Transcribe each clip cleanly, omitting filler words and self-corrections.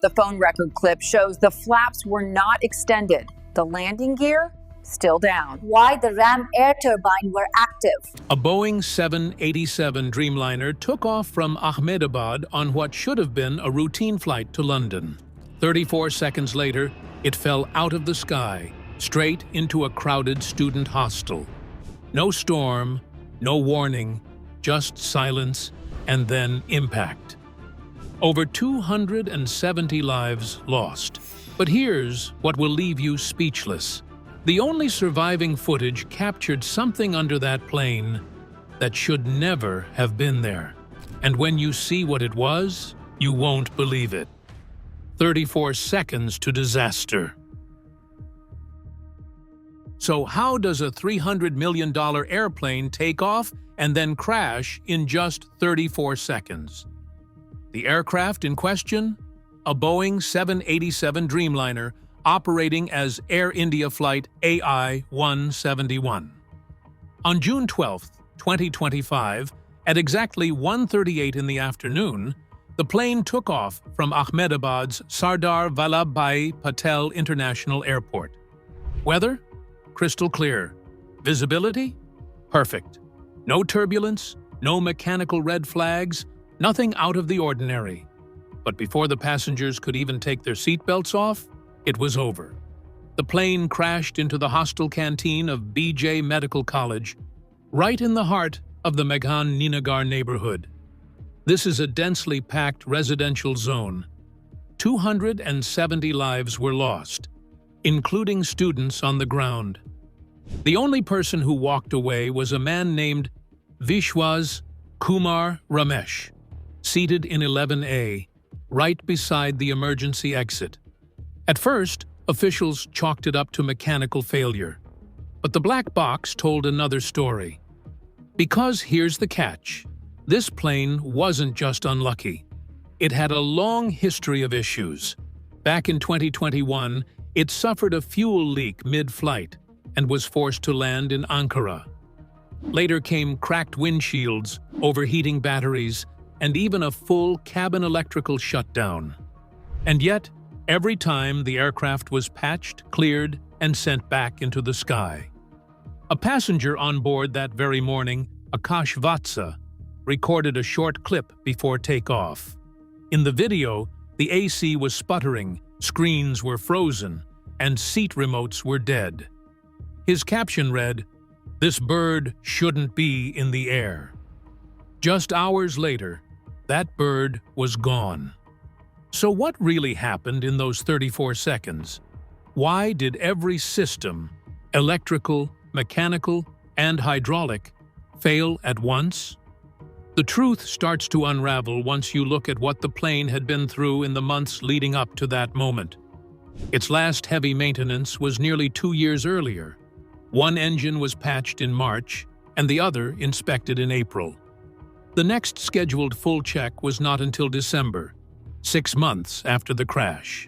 The phone record clip shows the flaps were not extended. The landing gear still down. Why the ram air turbine were active. A Boeing 787 Dreamliner took off from Ahmedabad on what should have been a routine flight to London. 34 seconds later, it fell out of the sky, straight into a crowded student hostel. No storm, no warning, just silence, and then impact. Over 270 lives lost. But here's what will leave you speechless. The only surviving footage captured something under that plane that should never have been there. And when you see what it was, you won't believe it. 34 seconds to disaster. So how does a $300 million airplane take off and then crash in just 34 seconds? The aircraft in question? A Boeing 787 Dreamliner operating as Air India Flight AI-171. On June 12, 2025, at exactly 1:38 in the afternoon, the plane took off from Ahmedabad's Sardar Vallabhbhai Patel International Airport. Weather? Crystal clear. Visibility? Perfect. No turbulence, no mechanical red flags, nothing out of the ordinary. But before the passengers could even take their seatbelts off, it was over. The plane crashed into the hostel canteen of BJ Medical College, right in the heart of the Meghan Ninagar neighborhood. This is a densely packed residential zone. 270 lives were lost, including students on the ground. The only person who walked away was a man named Vishwas Kumar Ramesh, seated in 11A, right beside the emergency exit. At first, officials chalked it up to mechanical failure. But the black box told another story. Because here's the catch. This plane wasn't just unlucky. It had a long history of issues. Back in 2021, it suffered a fuel leak mid-flight and was forced to land in Ankara. Later came cracked windshields, overheating batteries, and even a full cabin electrical shutdown. And yet, every time the aircraft was patched, cleared, and sent back into the sky. A passenger on board that very morning, Akash Vatsa, recorded a short clip before takeoff. In the video, the AC was sputtering, screens were frozen, and seat remotes were dead. His caption read, "This bird shouldn't be in the air." Just hours later, that bird was gone. So what really happened in those 34 seconds? Why did every system, electrical, mechanical, and hydraulic, fail at once? The truth starts to unravel once you look at what the plane had been through in the months leading up to that moment. Its last heavy maintenance was nearly 2 years earlier. One engine was patched in March, and the other inspected in April. The next scheduled full check was not until December, 6 months after the crash.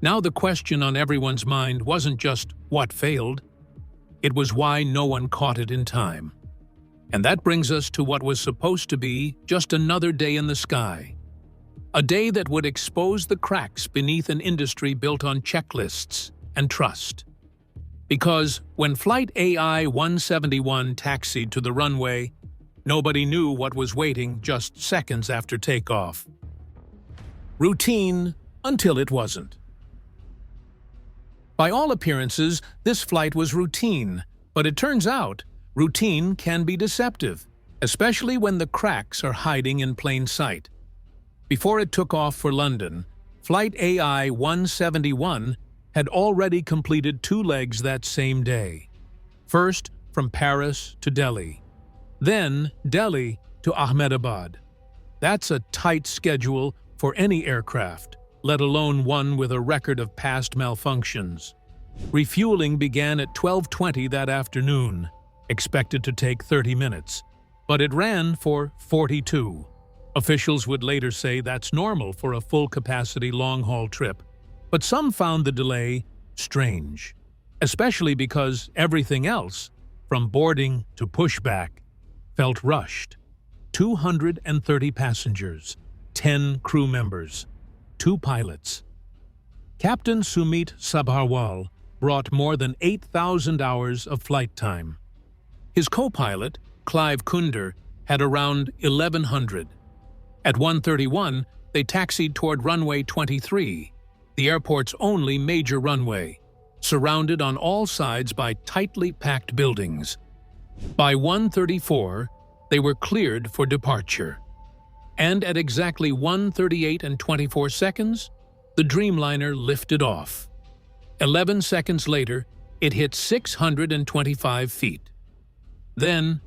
Now the question on everyone's mind wasn't just what failed, it was why no one caught it in time. And that brings us to what was supposed to be just another day in the sky. A day that would expose the cracks beneath an industry built on checklists and trust. Because when Flight AI-171 taxied to the runway, nobody knew what was waiting just seconds after takeoff. Routine until it wasn't. By all appearances, this flight was routine, but it turns out routine can be deceptive, especially when the cracks are hiding in plain sight. Before it took off for London, Flight AI-171 had already completed 2 legs that same day. First, from Paris to Delhi. Then, Delhi to Ahmedabad. That's a tight schedule for any aircraft, let alone one with a record of past malfunctions. Refueling began at 12:20 that afternoon, expected to take 30 minutes, but it ran for 42. Officials would later say that's normal for a full-capacity long-haul trip, but some found the delay strange, especially because everything else, from boarding to pushback, felt rushed. 230 passengers, 10 crew members, 2 pilots. Captain Sumit Sabharwal brought more than 8,000 hours of flight time. His co-pilot, Clive Kunder, had around 1,100. At 1:31, they taxied toward runway 23, the airport's only major runway, surrounded on all sides by tightly packed buildings. By 1:34, they were cleared for departure. And at exactly 1:38 and 24 seconds, the Dreamliner lifted off. 11 seconds later, it hit 625 feet. Then,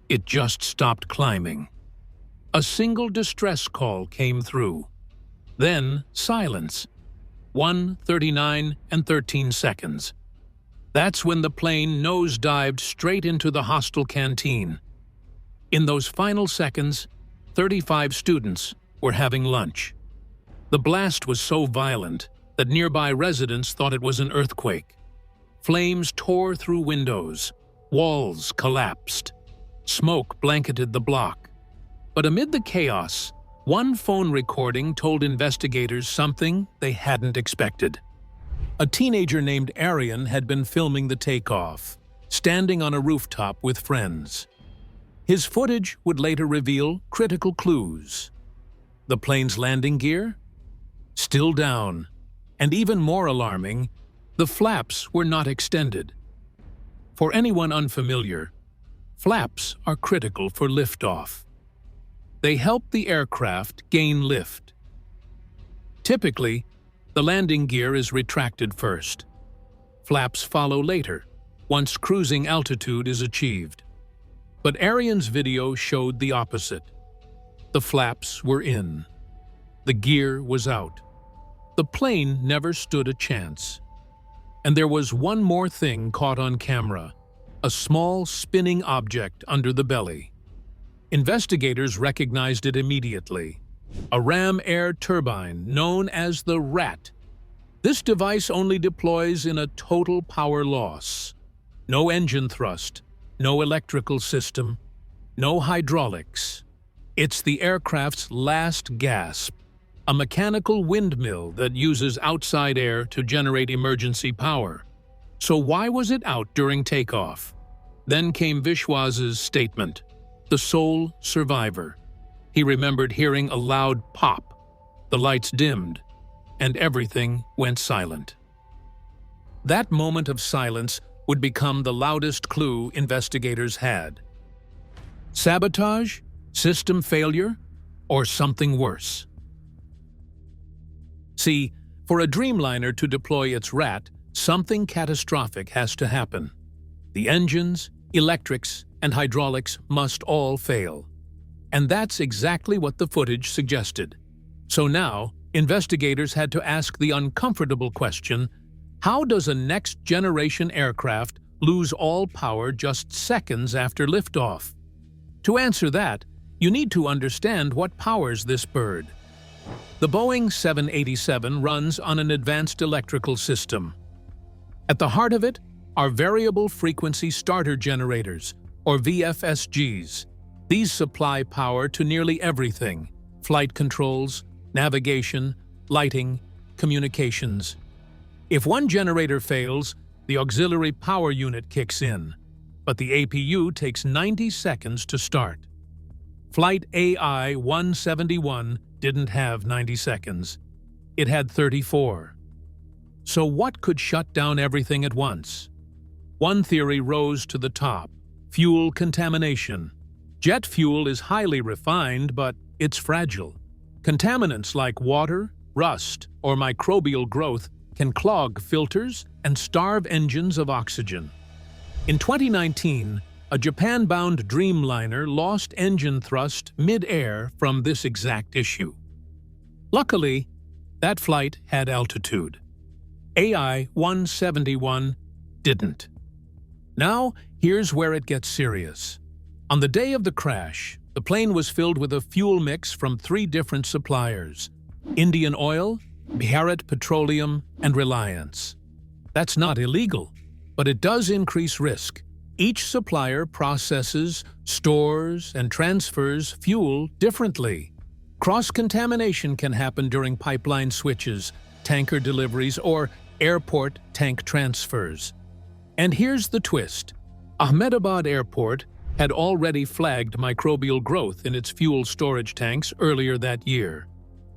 it just stopped climbing. A single distress call came through. Then, silence. 1:39 and 13 seconds. That's when the plane nosedived straight into the hostel canteen. In those final seconds, 35 students were having lunch. The blast was so violent that nearby residents thought it was an earthquake. Flames tore through windows. Walls collapsed. Smoke blanketed the block. But amid the chaos, one phone recording told investigators something they hadn't expected. A teenager named Aryan had been filming the takeoff, standing on a rooftop with friends. His footage would later reveal critical clues. The plane's landing gear? Still down. And even more alarming, the flaps were not extended. For anyone unfamiliar, flaps are critical for liftoff. They help the aircraft gain lift. Typically, the landing gear is retracted first. Flaps follow later, once cruising altitude is achieved. But Aryan's video showed the opposite. The flaps were in. The gear was out. The plane never stood a chance. And there was one more thing caught on camera: a small spinning object under the belly. Investigators recognized it immediately: a ram air turbine known as the RAT. This device only deploys in a total power loss. No engine thrust, no electrical system, no hydraulics. It's the aircraft's last gasp, a mechanical windmill that uses outside air to generate emergency power. So why was it out during takeoff? Then came Vishwas's statement, the sole survivor. He remembered hearing a loud pop. The lights dimmed, and everything went silent. That moment of silence would become the loudest clue investigators had. Sabotage, system failure, or something worse? See, for a Dreamliner to deploy its RAT, something catastrophic has to happen. The engines, electrics, and hydraulics must all fail. And that's exactly what the footage suggested. So now, investigators had to ask the uncomfortable question: how does a next-generation aircraft lose all power just seconds after liftoff? To answer that, you need to understand what powers this bird. The Boeing 787 runs on an advanced electrical system. At the heart of it are variable frequency starter generators, or VFSGs. These supply power to nearly everything: flight controls, navigation, lighting, communications. If one generator fails, the auxiliary power unit kicks in, but the APU takes 90 seconds to start. Flight AI-171 didn't have 90 seconds. It had 34. So what could shut down everything at once? One theory rose to the top: fuel contamination. Jet fuel is highly refined, but it's fragile. Contaminants like water, rust, or microbial growth can clog filters and starve engines of oxygen. In 2019, a Japan-bound Dreamliner lost engine thrust mid-air from this exact issue. Luckily, that flight had altitude. AI-171 didn't. Now, here's where it gets serious. On the day of the crash, the plane was filled with a fuel mix from 3 different suppliers: Indian Oil, Bharat Petroleum, and Reliance. That's not illegal, but it does increase risk. Each supplier processes, stores, and transfers fuel differently. Cross-contamination can happen during pipeline switches, tanker deliveries, or airport tank transfers. And here's the twist. Ahmedabad Airport had already flagged microbial growth in its fuel storage tanks earlier that year.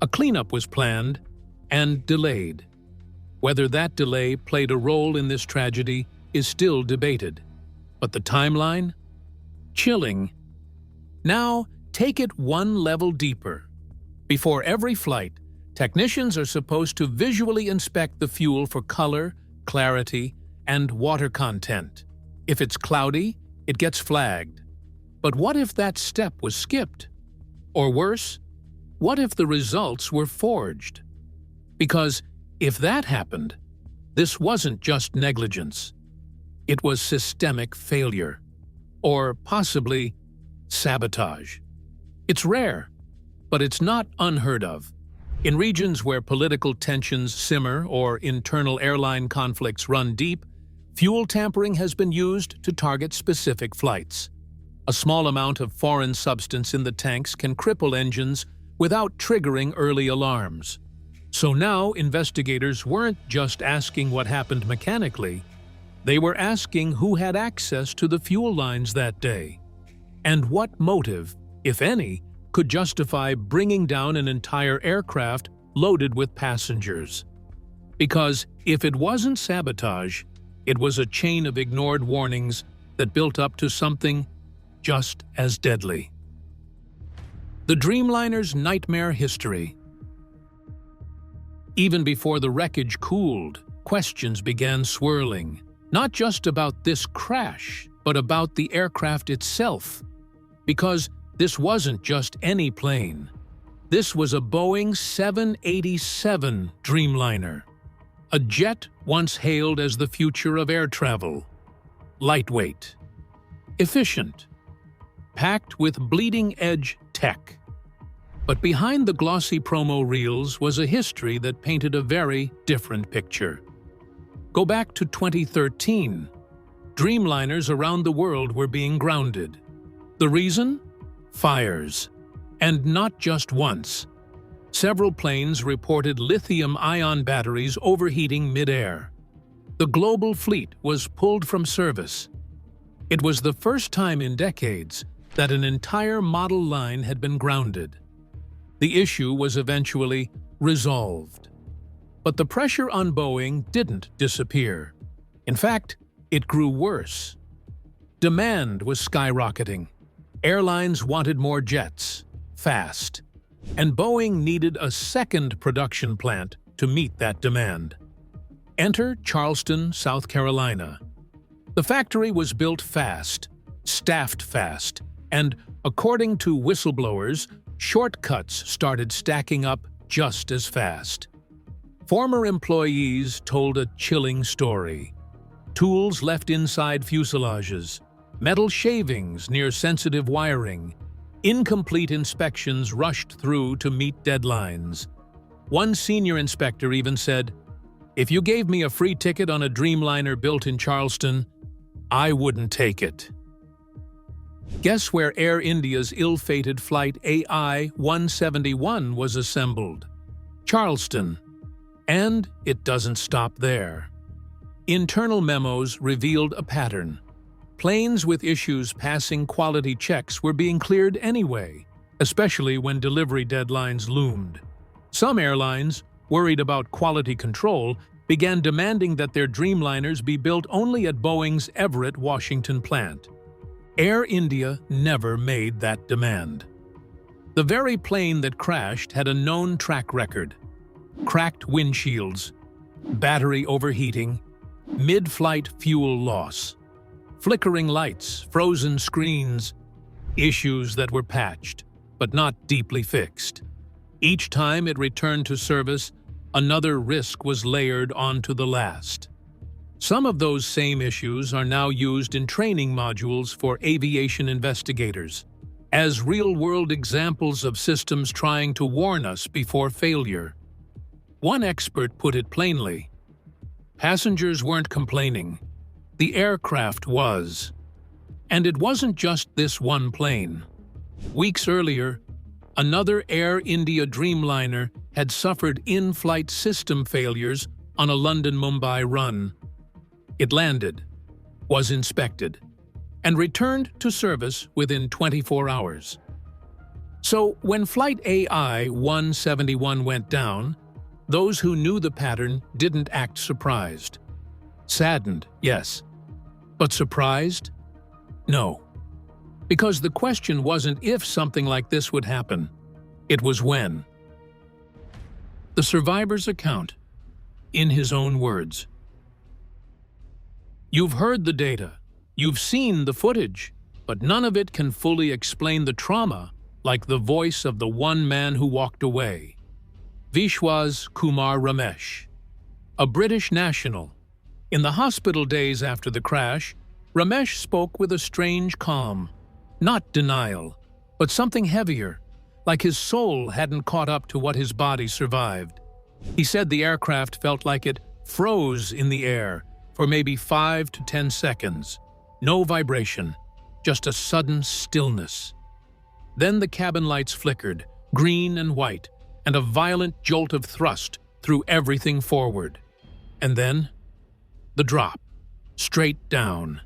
A cleanup was planned and delayed. Whether that delay played a role in this tragedy is still debated. But the timeline? Chilling. Now, take it one level deeper. Before every flight, technicians are supposed to visually inspect the fuel for color, clarity, and water content. If it's cloudy, it gets flagged. But what if that step was skipped? Or worse, what if the results were forged? Because if that happened, this wasn't just negligence. It was systemic failure. Or possibly sabotage. It's rare, but it's not unheard of. In regions where political tensions simmer or internal airline conflicts run deep, fuel tampering has been used to target specific flights. A small amount of foreign substance in the tanks can cripple engines without triggering early alarms. So now investigators weren't just asking what happened mechanically, they were asking who had access to the fuel lines that day, and what motive, if any, could justify bringing down an entire aircraft loaded with passengers. Because if it wasn't sabotage, it was a chain of ignored warnings that built up to something just as deadly. The Dreamliner's nightmare history. Even before the wreckage cooled, questions began swirling, not just about this crash, but about the aircraft itself. Because this wasn't just any plane. This was a Boeing 787 Dreamliner, a jet once hailed as the future of air travel. Lightweight, efficient, packed with bleeding-edge tech. But behind the glossy promo reels was a history that painted a very different picture. Go back to 2013. Dreamliners around the world were being grounded. The reason? Fires. And not just once. Several planes reported lithium-ion batteries overheating mid-air. The global fleet was pulled from service. It was the first time in decades that an entire model line had been grounded. The issue was eventually resolved. But the pressure on Boeing didn't disappear. In fact, it grew worse. Demand was skyrocketing. Airlines wanted more jets, fast. And Boeing needed a second production plant to meet that demand. Enter Charleston, South Carolina. The factory was built fast, staffed fast, and, according to whistleblowers, shortcuts started stacking up just as fast. Former employees told a chilling story. Tools left inside fuselages, metal shavings near sensitive wiring, incomplete inspections rushed through to meet deadlines. One senior inspector even said, "If you gave me a free ticket on a Dreamliner built in Charleston, I wouldn't take it." Guess where Air India's ill-fated flight AI-171 was assembled? Charleston. And it doesn't stop there. Internal memos revealed a pattern. Planes with issues passing quality checks were being cleared anyway, especially when delivery deadlines loomed. Some airlines, worried about quality control, began demanding that their Dreamliners be built only at Boeing's Everett, Washington plant. Air India never made that demand. The very plane that crashed had a known track record: cracked windshields, battery overheating, mid-flight fuel loss, flickering lights, frozen screens, issues that were patched, but not deeply fixed. Each time it returned to service, another risk was layered onto the last. Some of those same issues are now used in training modules for aviation investigators, as real-world examples of systems trying to warn us before failure. One expert put it plainly: passengers weren't complaining. The aircraft was. And it wasn't just this one plane. Weeks earlier, Another Air India Dreamliner had suffered in-flight system failures on a London-Mumbai run. It landed, was inspected, and returned to service within 24 hours. So when Flight AI-171 went down, those who knew the pattern didn't act surprised. Saddened, yes. But surprised? No. Because the question wasn't if something like this would happen. It was when. The survivor's account, in his own words. You've heard the data, you've seen the footage, but none of it can fully explain the trauma like the voice of the one man who walked away. Vishwas Kumar Ramesh, a British national. In the hospital days after the crash, Ramesh spoke with a strange calm. Not denial, but something heavier, like his soul hadn't caught up to what his body survived. He said the aircraft felt like it froze in the air for maybe 5 to 10 seconds. No vibration, just a sudden stillness. Then the cabin lights flickered, green and white, and a violent jolt of thrust threw everything forward. And then, the drop, straight down.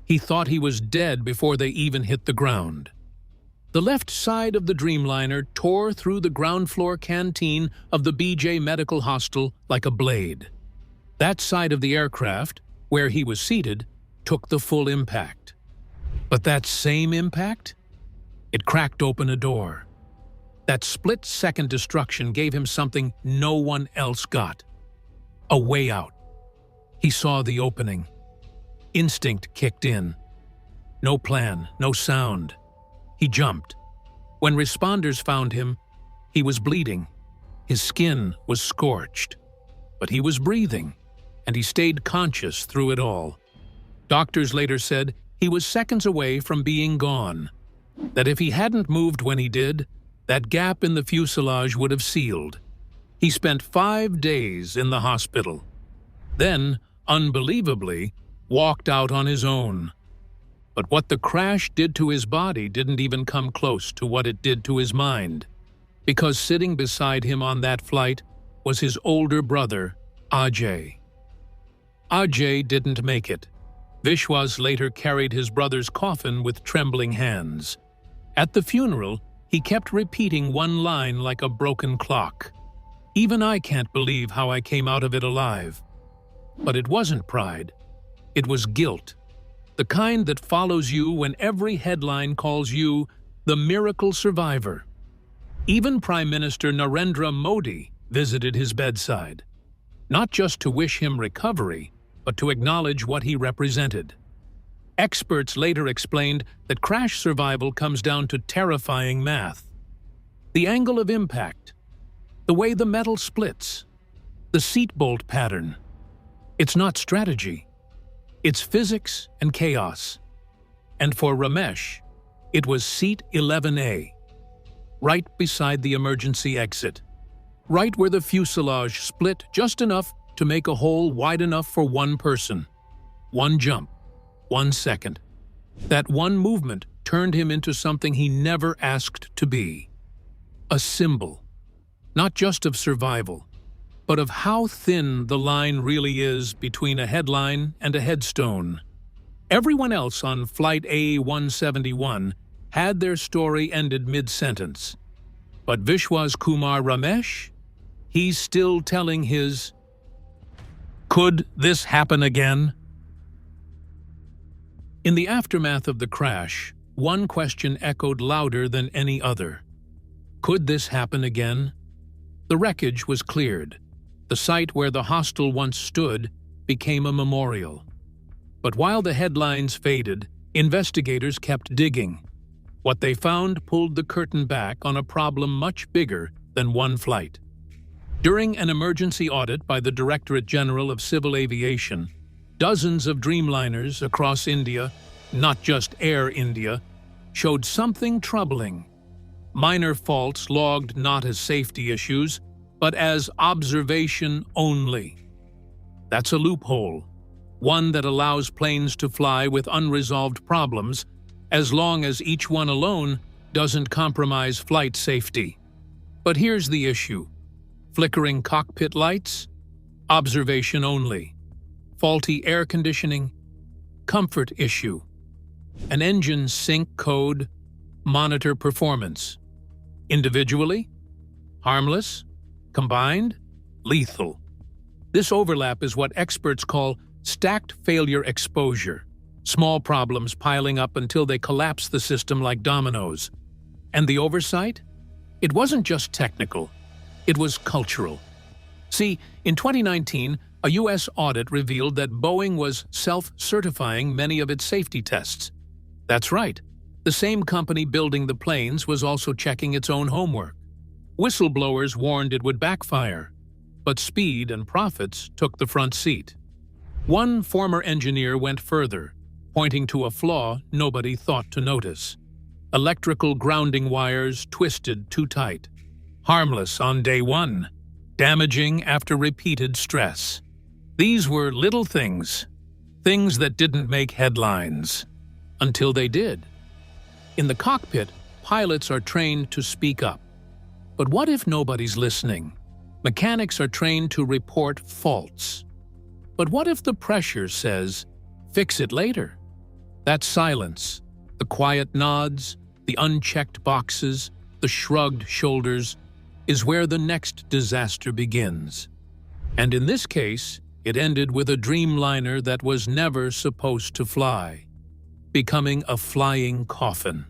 He thought he was dead before they even hit the ground. The left side of the Dreamliner tore through the ground floor canteen of the BJ Medical Hostel like a blade. That side of the aircraft, where he was seated, took the full impact. But that same impact? It cracked open a door. That split-second destruction gave him something no one else got. A way out. He saw the opening. Instinct kicked in. No plan, no sound. He jumped. When responders found him, he was bleeding. His skin was scorched. But he was breathing, and he stayed conscious through it all. Doctors later said he was seconds away from being gone. That if he hadn't moved when he did, that gap in the fuselage would have sealed. He spent 5 days in the hospital. Then, unbelievably, walked out on his own. But what the crash did to his body didn't even come close to what it did to his mind, because sitting beside him on that flight was his older brother, Ajay. Ajay didn't make it. Vishwas later carried his brother's coffin with trembling hands. At the funeral, he kept repeating one line like a broken clock. Even I can't believe how I came out of it alive. But it wasn't pride. It was guilt, the kind that follows you when every headline calls you the miracle survivor. Even Prime Minister Narendra Modi visited his bedside, not just to wish him recovery, but to acknowledge what he represented. Experts later explained that crash survival comes down to terrifying math. The angle of impact, the way the metal splits, the seat bolt pattern. It's not strategy. It's physics and chaos. And for Ramesh, it was seat 11A, right beside the emergency exit, right where the fuselage split just enough to make a hole wide enough for one person. One jump, 1 second. That one movement turned him into something he never asked to be. A symbol, not just of survival, but of how thin the line really is between a headline and a headstone. Everyone else on Flight A171 had their story ended mid-sentence. But Vishwas Kumar Ramesh, he's still telling his, "Could this happen again?" In the aftermath of the crash, one question echoed louder than any other. Could this happen again? The wreckage was cleared. The site where the hostel once stood became a memorial. But while the headlines faded, investigators kept digging. What they found pulled the curtain back on a problem much bigger than one flight. During an emergency audit by the Directorate General of Civil Aviation, dozens of Dreamliners across India, not just Air India, showed something troubling. Minor faults logged not as safety issues, but as observation only. That's a loophole, one that allows planes to fly with unresolved problems as long as each one alone doesn't compromise flight safety. But here's the issue. Flickering cockpit lights? Observation only. Faulty air conditioning? Comfort issue. An engine sync code? Monitor performance. Individually? Harmless? Combined? Lethal. This overlap is what experts call stacked failure exposure. Small problems piling up until they collapse the system like dominoes. And the oversight? It wasn't just technical. It was cultural. See, in 2019, a U.S. audit revealed that Boeing was self-certifying many of its safety tests. That's right. The same company building the planes was also checking its own homework. Whistleblowers warned it would backfire, but speed and profits took the front seat. One former engineer went further, pointing to a flaw nobody thought to notice. Electrical grounding wires twisted too tight. Harmless on day one, damaging after repeated stress. These were little things that didn't make headlines, until they did. In the cockpit, pilots are trained to speak up. But what if nobody's listening? Mechanics are trained to report faults. But what if the pressure says, fix it later? That silence, the quiet nods, the unchecked boxes, the shrugged shoulders, is where the next disaster begins. And in this case, it ended with a Dreamliner that was never supposed to fly, becoming a flying coffin.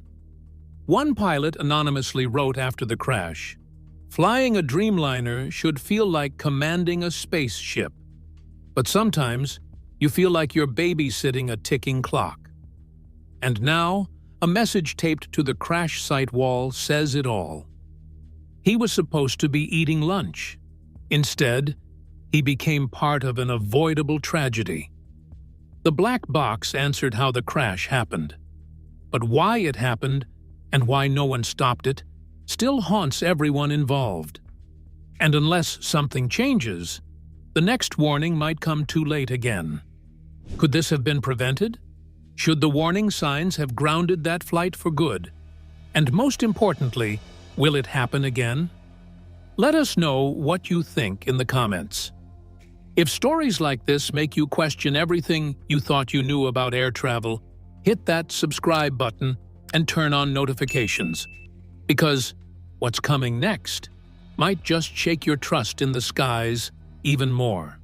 One pilot anonymously wrote after the crash, "Flying a Dreamliner should feel like commanding a spaceship. But sometimes, you feel like you're babysitting a ticking clock." And now, a message taped to the crash site wall says it all. He was supposed to be eating lunch. Instead, he became part of an avoidable tragedy. The black box answered how the crash happened. But why it happened, and why no one stopped it, still haunts everyone involved. And unless something changes, the next warning might come too late again. Could this have been prevented? Should the warning signs have grounded that flight for good? And most importantly, will it happen again? Let us know what you think in the comments. If stories like this make you question everything you thought you knew about air travel, hit that subscribe button and turn on notifications. Because what's coming next might just shake your trust in the skies even more.